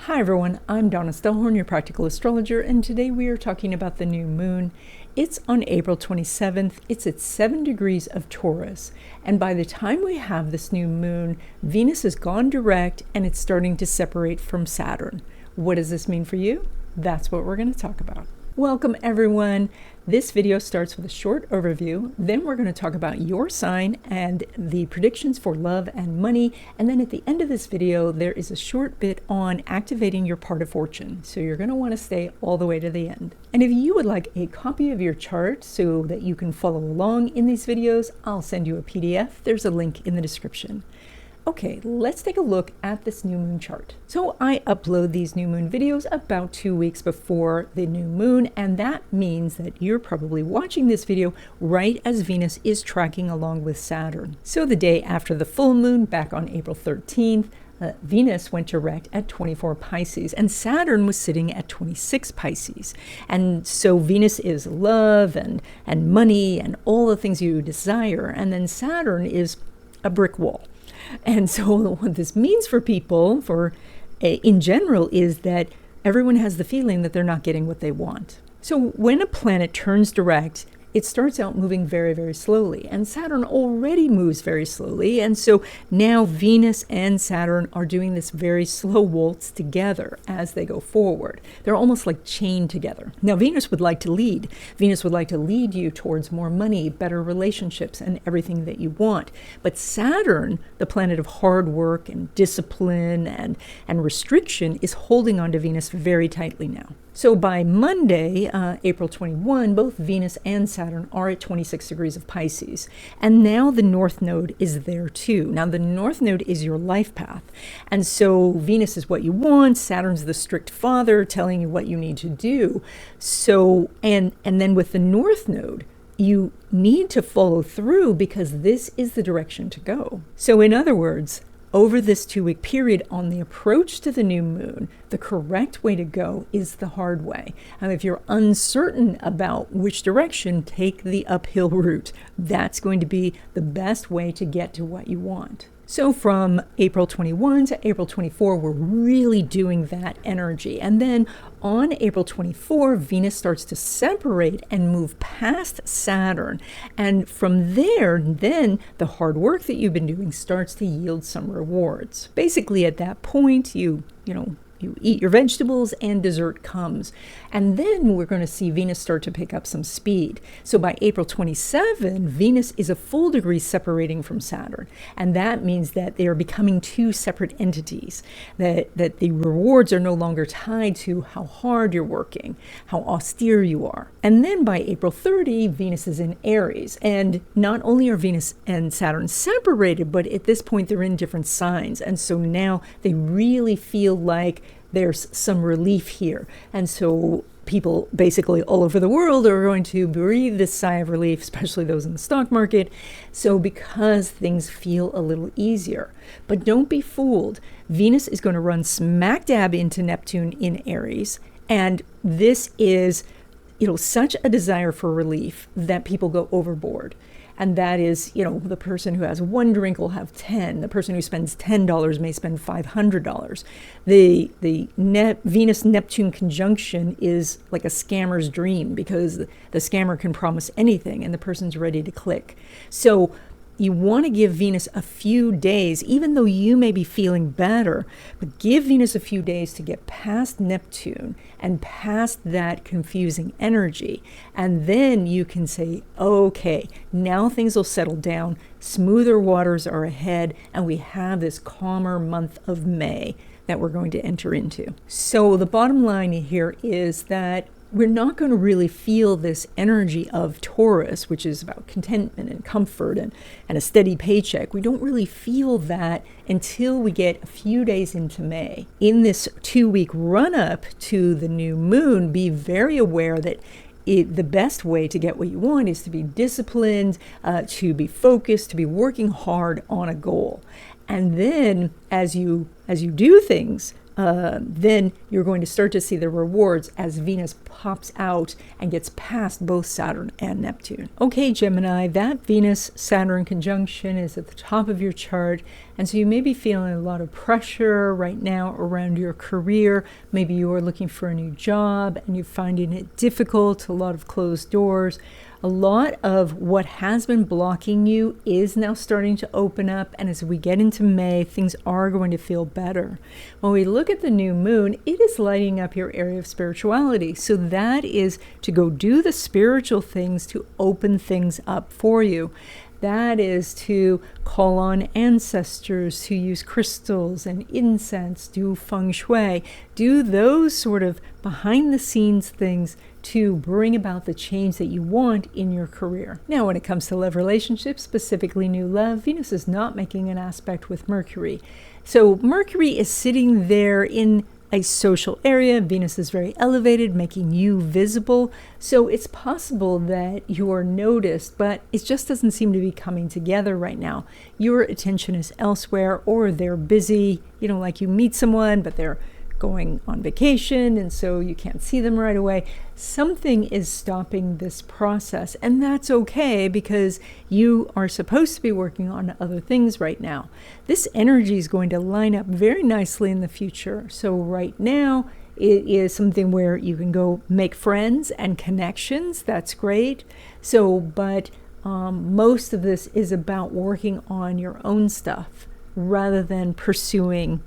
Hi everyone, I'm Donna Stellhorn, your practical astrologer, and today we are talking about the new moon. It's on April 27th. It's at 7 degrees of Taurus, and by the time we have this new moon, Venus has gone direct and it's starting to separate from Saturn. What does this mean for you? That's what we're going to talk about. Welcome everyone. This video starts with a short overview, then we're going to talk about your sign and the predictions for love and money, and then at the end of this video there is a short bit on activating your part of fortune, so you're going to want to stay all the way to the end. And if you would like a copy of your chart so that you can follow along in these videos, I'll send you a PDF. There's a link in the description. Okay, let's take a look at this new moon chart. So I upload these new moon videos about 2 weeks before the new moon, and that means that you're probably watching this video right as Venus is tracking along with Saturn. So the day after the full moon, back on April 13th, Venus went direct at 24 Pisces and Saturn was sitting at 26 Pisces. And so Venus is love and money and all the things you desire, and then Saturn is a brick wall. And so what this means for people, in general, is that everyone has the feeling that they're not getting what they want. So when a planet turns direct, it starts out moving very, very slowly, and Saturn already moves very slowly, and so now Venus and Saturn are doing this very slow waltz together as they go forward. They're almost like chained together. Now Venus would like to lead. Venus would like to lead you towards more money, better relationships, and everything that you want. But Saturn, the planet of hard work and discipline and restriction, is holding on to Venus very tightly now. So by Monday, April 21, both Venus and Saturn are at 26 degrees of Pisces. And now the North Node is there too. Now the North Node is your life path. And so Venus is what you want. Saturn's the strict father telling you what you need to do. So, and then with the North Node, you need to follow through because this is the direction to go. So in other words, over this 2-week period on the approach to the new moon, the correct way to go is the hard way. And if you're uncertain about which direction, take the uphill route. That's going to be the best way to get to what you want. So from April 21 to April 24, we're really doing that energy. And then on April 24, Venus starts to separate and move past Saturn. And from there, then the hard work that you've been doing starts to yield some rewards. Basically, at that point, you eat your vegetables and dessert comes. And then we're going to see Venus start to pick up some speed. So by April 27, Venus is a full degree separating from Saturn. And that means that they are becoming two separate entities, that the rewards are no longer tied to how hard you're working, how austere you are. And then by April 30, Venus is in Aries. And not only are Venus and Saturn separated, but at this point they're in different signs. And so now they really feel like there's some relief here. And so people basically all over the world are going to breathe this sigh of relief, especially those in the stock market. So because things feel a little easier. But don't be fooled. Venus is going to run smack dab into Neptune in Aries. And this is, such a desire for relief that people go overboard. And that is, the person who has one drink will have 10. The person who spends $10 may spend $500. The Venus-Neptune conjunction is like a scammer's dream because the scammer can promise anything and the person's ready to click. So you want to give Venus a few days, even though you may be feeling better, but give Venus a few days to get past Neptune and past that confusing energy. And then you can say, okay, now things will settle down, smoother waters are ahead, and we have this calmer month of May that we're going to enter into. So the bottom line here is that we're not going to really feel this energy of Taurus, which is about contentment and comfort and a steady paycheck. We don't really feel that until we get a few days into May. In this 2-week run-up to the new moon, be very aware that the best way to get what you want is to be disciplined, to be focused, to be working hard on a goal. And then as you do things, then you're going to start to see the rewards as Venus pops out and gets past both Saturn and Neptune. Okay, Gemini, that Venus-Saturn conjunction is at the top of your chart, And so you may be feeling a lot of pressure right now around your career. Maybe you are looking for a new job and you're finding it difficult, a lot of closed doors. A lot of what has been blocking you is now starting to open up, and as we get into May, things are going to feel better. When we look at the new moon, it is lighting up your area of spirituality. So that is to go do the spiritual things to open things up for you. That is to call on ancestors, to use crystals and incense, do feng shui, do those sort of behind the scenes things to bring about the change that you want in your career. Now, when it comes to love relationships, specifically new love, Venus is not making an aspect with Mercury. So Mercury is sitting there in a social area. Venus is very elevated, making you visible. So it's possible that you are noticed, but it just doesn't seem to be coming together right now. Your attention is elsewhere, or they're busy, like you meet someone, but they're going on vacation, and so you can't see them right away. Something is stopping this process, and that's okay because you are supposed to be working on other things right now. This energy is going to line up very nicely in the future. So right now, it is something where you can go make friends and connections. That's great. But most of this is about working on your own stuff rather than pursuing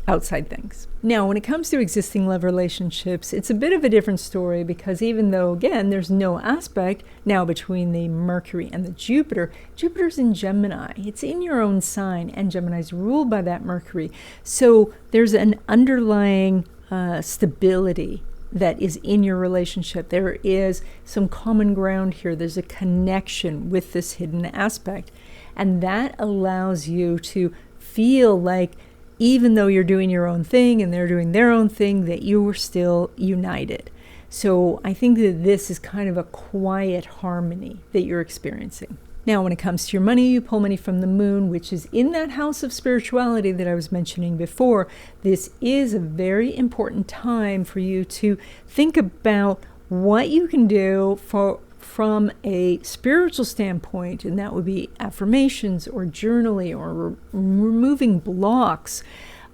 outside things. Now, when it comes to existing love relationships, it's a bit of a different story because even though, again, there's no aspect now between the Mercury and the Jupiter's in Gemini. It's in your own sign, and Gemini's ruled by that Mercury. So there's an underlying stability that is in your relationship. There is some common ground here. There's a connection with this hidden aspect. And that allows you to feel like even though you're doing your own thing and they're doing their own thing, that you are still united. So I think that this is kind of a quiet harmony that you're experiencing. Now, when it comes to your money, you pull money from the moon, which is in that house of spirituality that I was mentioning before. This is a very important time for you to think about what you can do from a spiritual standpoint, and that would be affirmations or journaling or removing blocks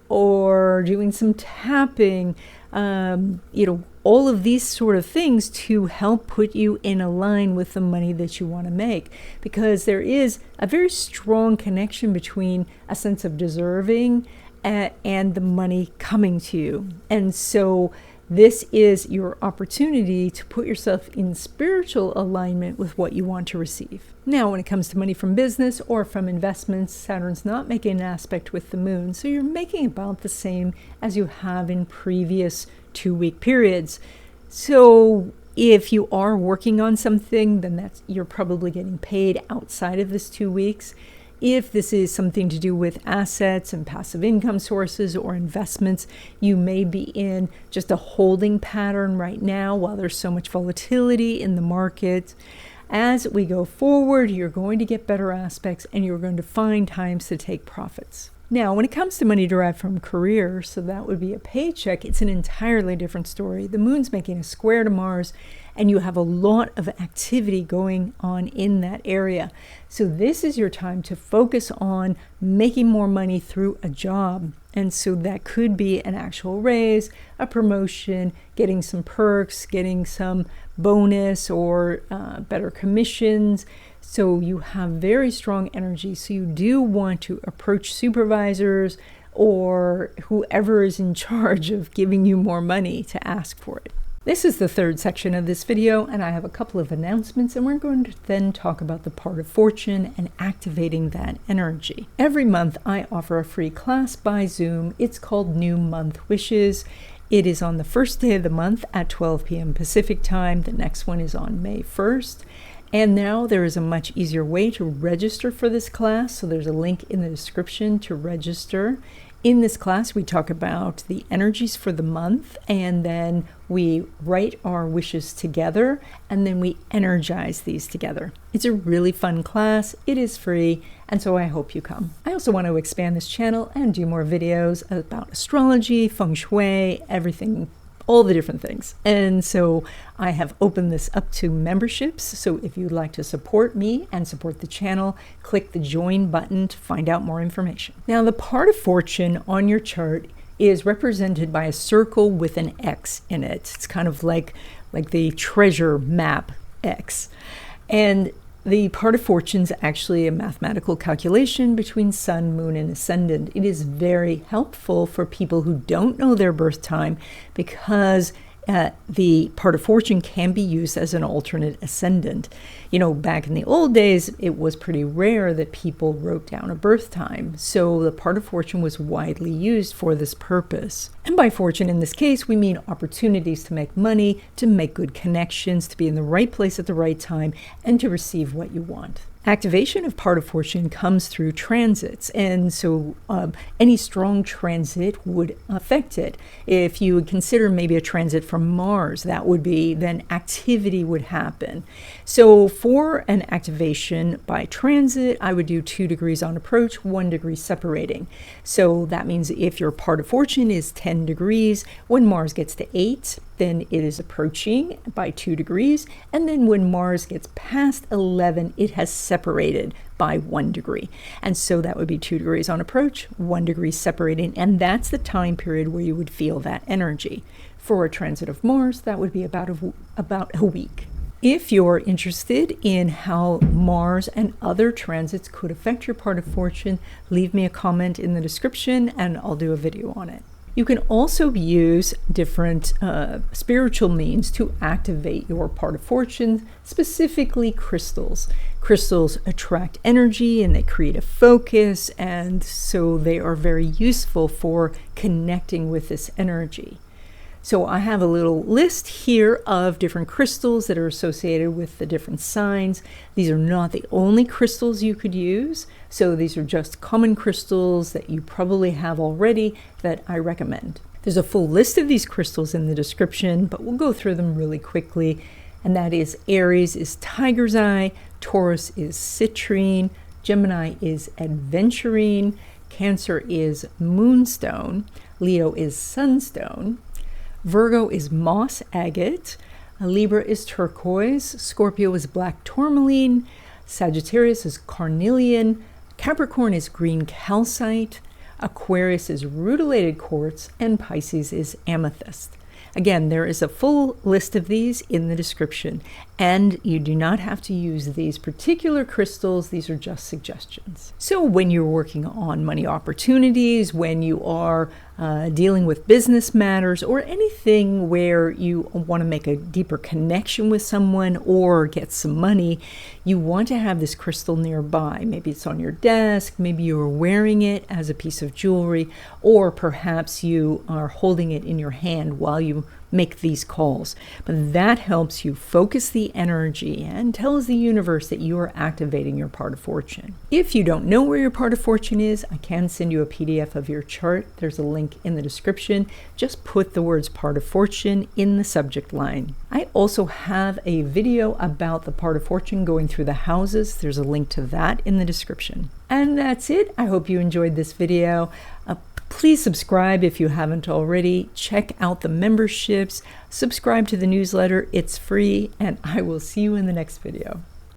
or doing some tapping, all of these sort of things to help put you in a line with the money that you want to make, because there is a very strong connection between a sense of deserving and the money coming to you. And so this is your opportunity to put yourself in spiritual alignment with what you want to receive. Now, when it comes to money from business or from investments, Saturn's not making an aspect with the moon, so you're making about the same as you have in previous 2-week periods. So if you are working on something, then you're probably getting paid outside of this 2 weeks. If this is something to do with assets and passive income sources or investments, you may be in just a holding pattern right now while there's so much volatility in the market. As we go forward, you're going to get better aspects and you're going to find times to take profits. Now, when it comes to money derived from career, so that would be a paycheck, it's an entirely different story. The moon's making a square to Mars, and you have a lot of activity going on in that area. So this is your time to focus on making more money through a job. And so that could be an actual raise, a promotion, getting some perks, getting some bonus or better commissions. So you have very strong energy. So you do want to approach supervisors or whoever is in charge of giving you more money to ask for it. This is the third section of this video, and I have a couple of announcements, and we're going to then talk about the part of fortune and activating that energy. Every month I offer a free class by Zoom. It's called New Month Wishes. It is on the first day of the month at 12 p.m. Pacific time. The next one is on May 1st. And now there is a much easier way to register for this class. So there's a link in the description to register. In this class, we talk about the energies for the month, and then we write our wishes together, and then we energize these together. It's a really fun class. It is free, and so I hope you come. I also want to expand this channel and do more videos about astrology, feng shui, everything all the different things. And so I have opened this up to memberships. So if you'd like to support me and support the channel, click the join button to find out more information. Now, the part of fortune on your chart is represented by a circle with an X in it. It's kind of like the treasure map X. And the part of fortune is actually a mathematical calculation between sun, moon, and ascendant. It is very helpful for people who don't know their birth time because the part of fortune can be used as an alternate ascendant. You know, back in the old days, it was pretty rare that people wrote down a birth time. So the part of fortune was widely used for this purpose. And by fortune in this case, we mean opportunities to make money, to make good connections, to be in the right place at the right time, and to receive what you want. Activation of part of fortune comes through transits, and so any strong transit would affect it. If you would consider maybe a transit from Mars, that would be, then activity would happen. So for an activation by transit, I would do 2 degrees on approach, 1 degree separating. So that means if your part of fortune is 10 degrees, when Mars gets to 8, then it is approaching by 2 degrees. And then when Mars gets past 11, it has separated by 1 degree. And so that would be 2 degrees on approach, 1 degree separating. And that's the time period where you would feel that energy. For a transit of Mars, that would be about a week. If you're interested in how Mars and other transits could affect your part of fortune, leave me a comment in the description and I'll do a video on it. You can also use different spiritual means to activate your part of fortune, specifically crystals. Crystals attract energy and they create a focus, and so they are very useful for connecting with this energy. So I have a little list here of different crystals that are associated with the different signs. These are not the only crystals you could use. So these are just common crystals that you probably have already that I recommend. There's a full list of these crystals in the description, but we'll go through them really quickly. And that is Aries is tiger's eye, Taurus is citrine, Gemini is adventurine, Cancer is moonstone, Leo is sunstone, Virgo is moss agate, Libra is turquoise, Scorpio is black tourmaline, Sagittarius is carnelian, Capricorn is green calcite, Aquarius is rutilated quartz, and Pisces is amethyst. Again, there is a full list of these in the description, and you do not have to use these particular crystals. These are just suggestions. So when you're working on money opportunities, when you are dealing with business matters, or anything where you want to make a deeper connection with someone or get some money, you want to have this crystal nearby. Maybe it's on your desk, maybe you're wearing it as a piece of jewelry, or perhaps you are holding it in your hand while you make these calls. But that helps you focus the energy and tells the universe that you are activating your part of fortune. If you don't know where your part of fortune is, I can send you a PDF of your chart. There's a link in the description. Just put the words part of fortune in the subject line. I also have a video about the part of fortune going through the houses. There's a link to that in the description. And that's it. I hope you enjoyed this video. Please subscribe if you haven't already. Check out the memberships. Subscribe to the newsletter. It's free, and I will see you in the next video.